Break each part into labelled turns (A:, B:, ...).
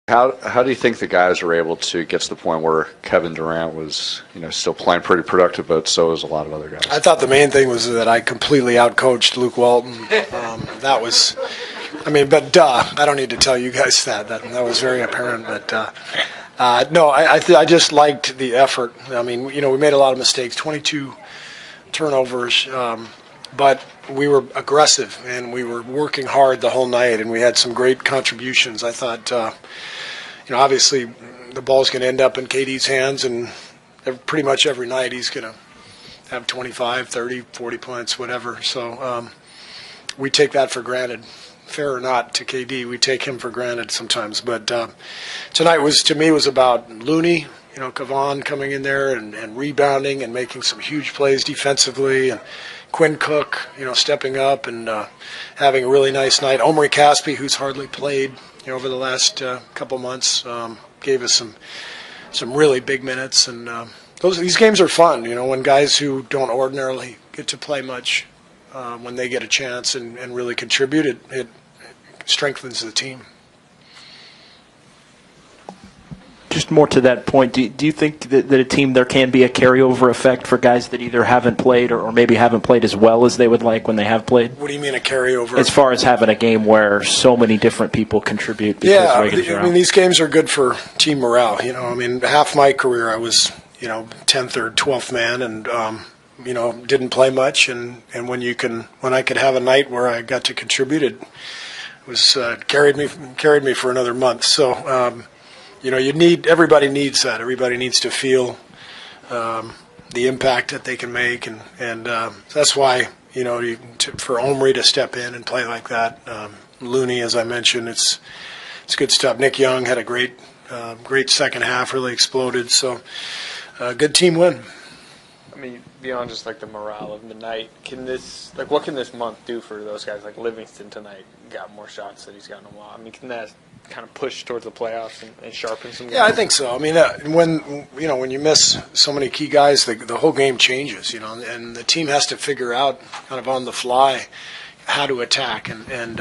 A: How do you think the guys were able to get to the point where Kevin Durant was, still playing pretty productive, but so was a lot of other guys?
B: I thought the main thing was that I completely outcoached Luke Walton. That was, but I don't need to tell you guys that. That was very apparent. But no, I just liked the effort. We made a lot of mistakes, 22 turnovers, but we were aggressive and we were working hard the whole night, and we had some great contributions. I thought, obviously the ball's going to end up in KD's hands, and pretty much every night he's going to have 25, 30, 40 points, whatever. So we take that for granted. Fair or not to KD, we take him for granted sometimes. But tonight to me was about Looney, Kevon coming in there and rebounding and making some huge plays defensively, and Quinn Cook, stepping up and having a really nice night. Omri Caspi, who's hardly played over the last couple months, gave us some really big minutes. And these games are fun, when guys who don't ordinarily get to play much, when they get a chance and really contribute, it strengthens the team.
C: Just more to that point, do you think that a team, there can be a carryover effect for guys that either haven't played or maybe haven't played as well as they would like when they have played?
B: What do you mean a carryover?
C: As far as having a game where so many different people contribute because regulars are out.
B: These games are good for team morale. Half my career I was, 10th or 12th man, and didn't play much, and when I could have a night where I got to contribute, it was carried me for another month. So everybody needs that. Everybody needs to feel the impact that they can make, and that's why for Omri to step in and play like that. Looney, as I mentioned, it's good stuff. Nick Young had a great second half, really exploded. So good team win.
D: Beyond just the morale of the night, what can this month do for those guys? Like Livingston tonight got more shots that he's gotten in a while. Can that kind of push towards the playoffs and sharpen some games?
B: Yeah, I think so. When you miss so many key guys, the whole game changes. And the team has to figure out kind of on the fly how to attack, and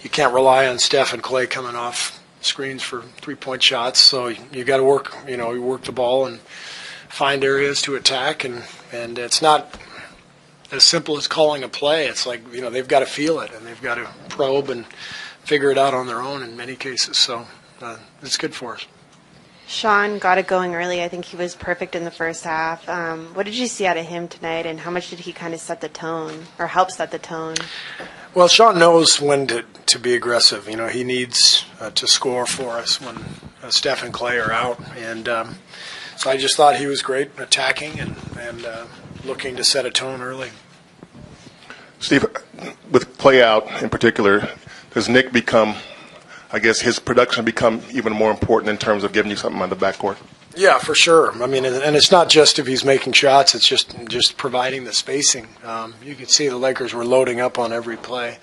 B: you can't rely on Steph and Clay coming off screens for 3-point shots. So you got to work. You work the ball and find areas to attack, and it's not as simple as calling a play. It's like, they've got to feel it, and they've got to probe and figure it out on their own in many cases. So it's good for us.
E: Sean got it going early. I think he was perfect in the first half. What did you see out of him tonight, and how much did he kind of set the tone or help set the tone?
B: Well, Sean knows when to be aggressive. He needs to score for us when Steph and Clay are out, and so I just thought he was great attacking and looking to set a tone early.
F: Steve, with play out in particular, does Nick become, his production become even more important in terms of giving you something on the backcourt?
B: Yeah, for sure. And it's not just if he's making shots, it's just providing the spacing. You could see the Lakers were loading up on every play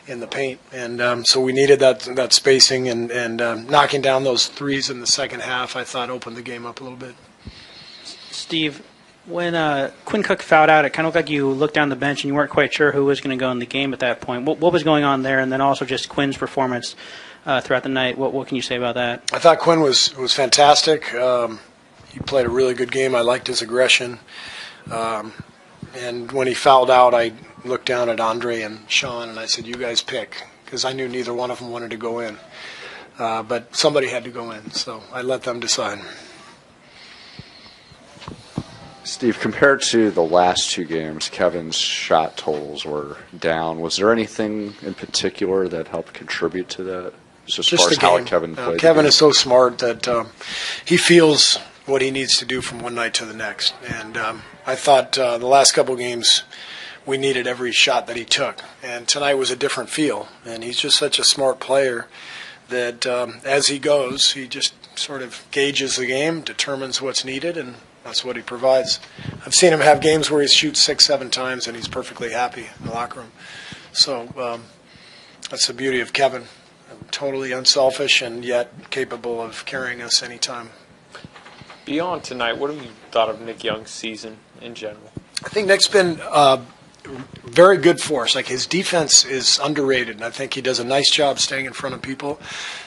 B: in the paint, and so we needed that spacing, and knocking down those threes in the second half, I thought, opened the game up a little bit.
G: Steve, when Quinn Cook fouled out, it kind of looked like you looked down the bench and you weren't quite sure who was going to go in the game at that point. What was going on there, and then also just Quinn's performance throughout the night? What can you say about that?
B: I thought Quinn was fantastic. He played a really good game. I liked his aggression. And when he fouled out, I looked down at Andre and Sean, and I said, you guys pick, because I knew neither one of them wanted to go in. But somebody had to go in, so I let them decide.
A: Steve, compared to the last two games, Kevin's shot totals were down. Was there anything in particular that helped contribute to that? Just as far as how Kevin played?
B: Kevin is so smart that he feels what he needs to do from one night to the next. And I thought the last couple games we needed every shot that he took. And tonight was a different feel. And he's just such a smart player that as he goes, he just sort of gauges the game, determines what's needed, and that's what he provides. I've seen him have games where he shoots 6-7 times and he's perfectly happy in the locker room. So that's the beauty of Kevin. Totally unselfish and yet capable of carrying us anytime.
D: Beyond tonight, what have you thought of Nick Young's season in general?
B: I think Nick's been very good for us. Like, his defense is underrated, and I think he does a nice job staying in front of people.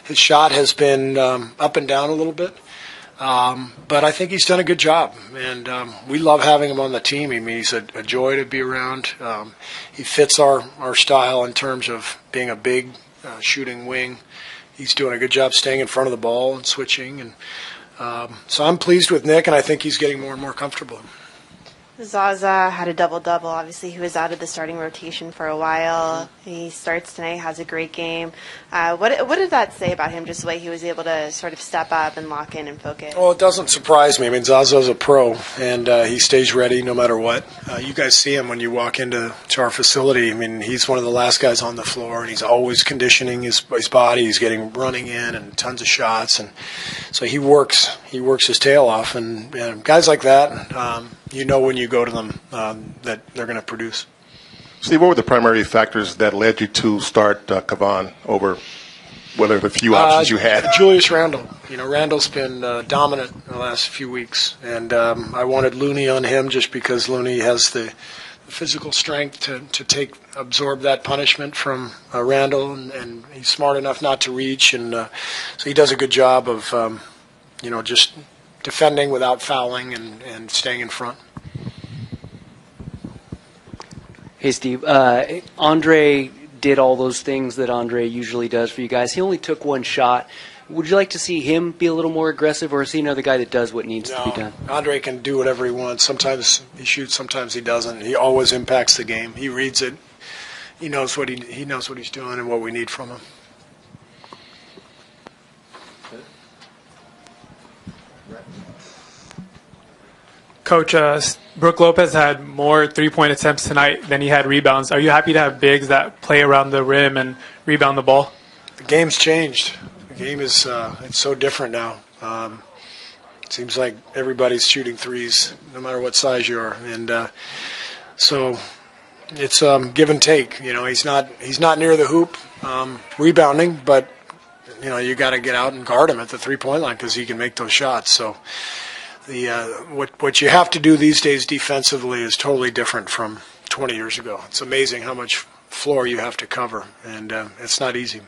B: His shot has been up and down a little bit, but I think he's done a good job, and we love having him on the team. I mean, he's a joy to be around. He fits our style in terms of being a big shooting wing. He's doing a good job staying in front of the ball and switching, and so I'm pleased with Nick, and I think he's getting more and more comfortable.
E: Zaza had a double-double. Obviously, he was out of the starting rotation for a while. He starts tonight, has a great game. What did that say about him, just the way he was able to sort of step up and lock in and focus?
B: Well, it doesn't surprise me. I mean, Zaza's a pro, and he stays ready no matter what. You guys see him when you walk into our facility. I mean, he's one of the last guys on the floor, and he's always conditioning his body. He's getting running in and tons of shots, and so he works his tail off. And guys like that, you know when you go to them that they're going to produce.
F: Steve, what were the primary factors that led you to start Kavan over whatever the few options you had?
B: Julius Randle. You know, Randle's been dominant in the last few weeks, and I wanted Looney on him just because Looney has the physical strength to absorb that punishment from Randle, and he's smart enough not to reach, and so he does a good job of just defending without fouling and staying in front.
H: Hey, Steve. Andre did all those things that Andre usually does for you guys. He only took one shot. Would you like to see him be a little more aggressive, or is he another guy that does what needs to be done?
B: Andre can do whatever he wants. Sometimes he shoots, sometimes he doesn't. He always impacts the game. He reads it. He knows what he's doing and what we need from him.
I: Coach, Brook Lopez had more three-point attempts tonight than he had rebounds. Are you happy to have bigs that play around the rim and rebound the ball?
B: The game's changed. The game is it's so different now. It seems like everybody's shooting threes, no matter what size you are, and so it's give and take. You know, he's not near the hoop rebounding, but you got to get out and guard him at the 3-point line because he can make those shots. So. What you have to do these days defensively is totally different from 20 years ago. It's amazing how much floor you have to cover, and it's not easy.